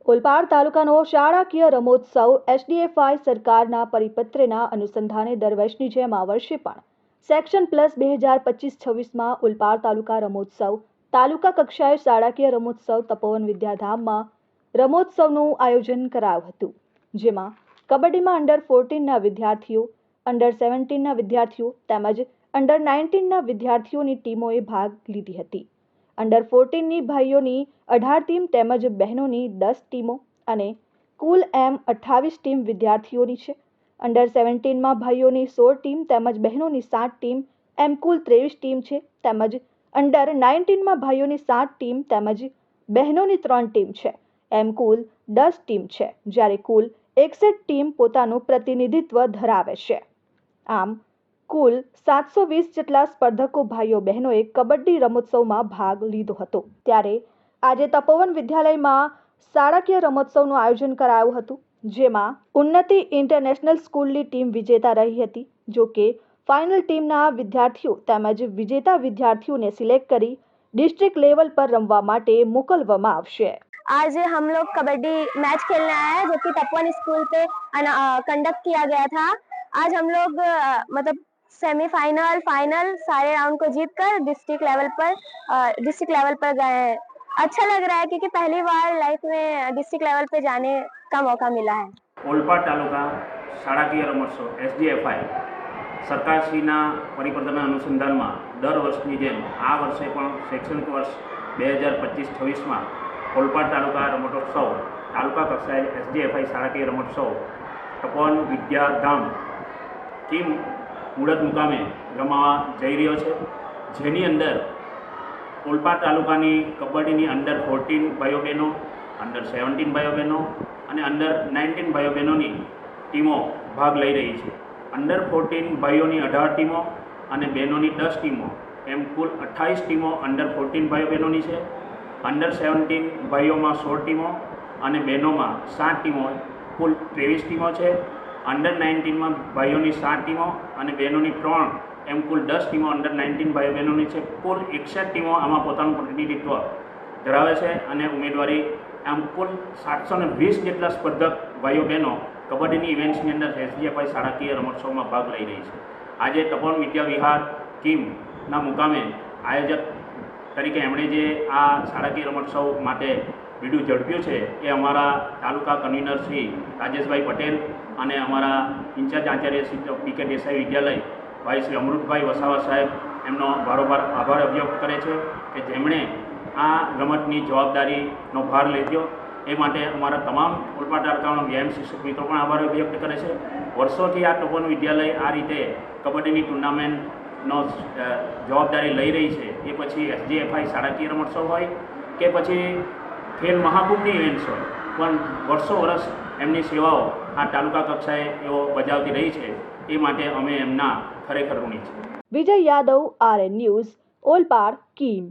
ઓલપાડ તાલુકાનો શાળાકીય રમોત્સવ એસડીએફઆઈ સરકારના પરિપત્રના અનુસંધાને દર વર્ષની જેમ આ વર્ષે પણ સેક્શન પ્લસ 2025-26માં ઓલપાડ તાલુકા રમોત્સવ તાલુકા કક્ષાએ શાળાકીય રમોત્સવ તપોવન વિદ્યાધામમાં રમોત્સવનું આયોજન કરાયું હતું, જેમાં કબડ્ડીમાં અંડર 14ના વિદ્યાર્થીઓ, અંડર 17ના વિદ્યાર્થીઓ તેમજ અંડર 19ના વિદ્યાર્થીઓની ટીમોએ ભાગ લીધી હતી। અંડર 14ની ભાઈઓની 18 ટીમ તેમજ બહેનોની 10 ટીમો અને કુલ એમ 28 ટીમ વિદ્યાર્થીઓની છે। અંડર 17માં ભાઈઓની 16 ટીમ તેમજ બહેનોની 7 ટીમ એમ કુલ 23 ટીમ છે તેમજ અંડર 19માં ભાઈઓની 7 ટીમ તેમજ બહેનોની 3 ટીમ છે એમ કુલ 10 ટીમ છે, જ્યારે કુલ 61 ટીમ પોતાનું પ્રતિનિધિત્વ ધરાવે છે। આમ કુલ 720 જેટલા સ્પર્ધકો ભાઈઓ બહેનોએ કબડ્ડી રમોત્સવમાં ભાગ લીધો હતો। ત્યારે આજે તપોવન વિદ્યાલયમાં શાળાકીય રમોત્સવનું આયોજન કરાયું હતું, જેમાં ઉન્નતિ ઇન્ટરનેશનલ સ્કૂલની ટીમ વિજેતા રહી હતી। જો કે ફાઇનલ ટીમના વિદ્યાર્થીઓ તેમજ વિજેતા વિદ્યાર્થીઓને સિલેક્ટ કરી डिस्ट्रिक्ट लेवल पर रमवा माटे मोकलवामां आवशे। आज हम लोग कबड्डी मैच खेलने आए हैं जो कि तपोवन स्कूल पे कंडक्ट किया गया था। आज हम लोग मतलब सेमीफाइनल, फाइनल सारे राउंड को जीतकर डिस्ट्रिक्ट लेवल पर गए हैं। अच्छा लग रहा है क्योंकि पहली बार लाइफ में डिस्ट्रिक्ट लेवल पे जाने का मौका मिला है। ओलपाड तालुका शाळाकीय रमोत्सव एसडीएफआई सरकारश्रीना परिपत्रना अनुसंधाનમાં દર વર્ષની જેમ આ વર્ષે પણ શૈક્ષણિક વર્ષ 2025-26માં ઓલપાડ તાલુકા રમતોત્સવ તાલુકા કક્ષાએ એસડીએફઆઈ શાળાકીય રમોત્સવ તપોવન વિદ્યાધામ ટીમ મુળદ મુકામે રમાવા જઈ રહ્યો છે, જેની અંદર ઓલપાડ તાલુકાની કબડ્ડીની અંડર 14 ભાઈઓ બહેનો, અંડર 17 ભાઈઓ બહેનો અને અંડર 19 ભાઈઓ બહેનોની ટીમો ભાગ લઈ રહી છે। અંડર 14 ભાઈઓની 18 ટીમો અને બહેનોની 10 ટીમો એમ કુલ 28 ટીમો અંડર 14 ભાઈઓ બહેનોની છે। અંડર 17 ભાઈઓમાં 16 ટીમો અને બહેનોમાં 7 ટીમો કુલ 23 ટીમો છે। અંડર 19માં ભાઈઓની 7 ટીમો અને બહેનોની 3 એમ કુલ 10 ટીમો અંડર 19 ભાઈઓ બહેનોની છે। કુલ 61 ટીમો આમાં પોતાનું પ્રતિનિધિત્વ ધરાવે છે અને ઉમેદવારી આમ કુલ 720 જેટલા સ્પર્ધક ભાઈઓ બહેનો કબડ્ડીની ઇવેન્ટ્સની અંદર એસડીએફઆઈ શાળાકીય રમોત્સવમાં ભાગ લઈ રહી છે। આજે તપોવન વિદ્યા વિહાર કીમના મુકામે આયોજક તરીકે એમણે જે આ શાળાકીય રમોત્સવ માટે બીડું ઝડપ્યું છે એ અમારા તાલુકા કન્વીનર શ્રી રાજેશભાઈ પટેલ અને અમારા ઇન્ચાર્જ આચાર્ય શ્રી પીકે દેસાઈ વિદ્યાલય ભાઈ શ્રી અમૃતભાઈ વસાવા સાહેબ એમનો ભારોભાર આભાર વ્યક્ત કરે છે કે જેમણે આ રમતની જવાબદારીનો ભાર લીધો। એ માટે અમારા તમામ ઓલપાડ તાલુકાના વ્યાયામ શિક્ષક મિત્રો પણ આભાર વ્યક્ત કરે છે। વર્ષોથી આ તપોવન વિદ્યાલય આ રીતે કબડ્ડીની ટુર્નામેન્ટનો જવાબદારી લઈ રહી છે, એ પછી એસડીએફઆઈ શાળાકીય રમોત્સવ હોય કે પછી ખેલ મહાકુંભની ઇવેન્ટ્સ હોય, પણ વર્ષો એમની સેવાઓ આ તાલુકા કક્ષાએ એઓ બજાવતી રહી છે, એ માટે અમે એમના ખરેખર ઋણી છીએ। વિજય યાદવ, RN ન્યૂઝ, ઓલપાડ, કીમ।